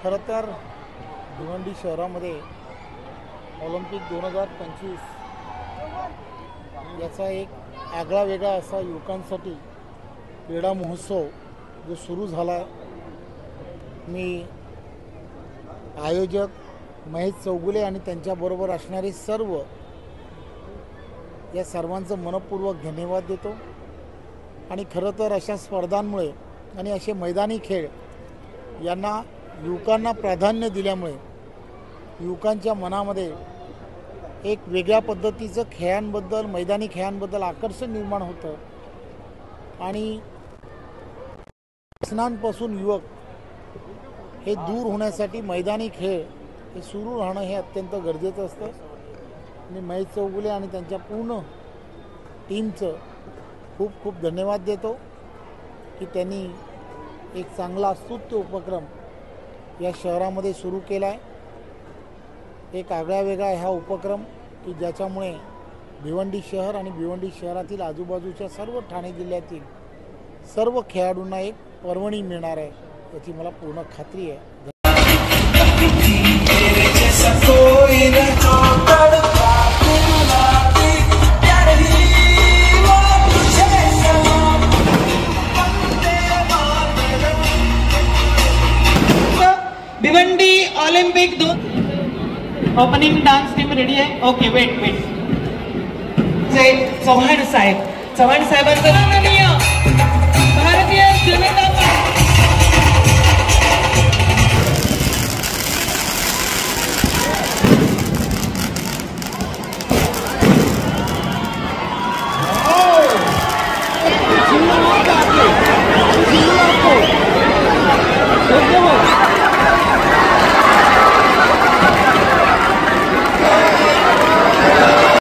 खरं तर भिवंडी शहरामध्ये ऑलिम्पिक 2025 याचा एक आगळा वेगळा असा युवकांसाठी क्रीडा महोत्सव जो सुरू झाला। मी आयोजक महेश चौगुले आणि त्यांच्याबरोबर असणारे सर्व या सर्वांचं मनपूर्वक धन्यवाद देतो। आणि खरं तर अशा स्पर्धांमुळे आणि असे मैदानी खेळ यांना युवकांना प्राधान्य दिल्यामुळे युवकांच्या मनामध्ये एक वेगळ्या पद्धतीचं खेळांबद्दल मैदानी खेळांबद्दल आकर्षण निर्माण होतं आणि व्यसनांपासून युवक हे दूर होण्यासाठी मैदानी खेळ हे सुरू राहणं हे अत्यंत गरजेचं असतं। मी महेश चौगुले आणि त्यांच्या पूर्ण टीमचं खूप खूप धन्यवाद देतो की त्यांनी एक चांगला स्तुत्य उपक्रम या शहरामध्ये सुरू केला आहे। एक आगळा वेगळा हा उपक्रम की ज्याच्यामुळे भिवंडी शहर आणि भिवंडी शहरातील आजूबाजूच्या सर्व ठाणे जिल्ह्यातील सर्व खेळाडूंना एक पर्वणी मिळणार आहे याची मला पूर्ण खात्री आहे। Bhiwandi Olympic 2 opening dance team ready आहे। ओके वेट चव्हाण साहेबांचं भारतीय जनता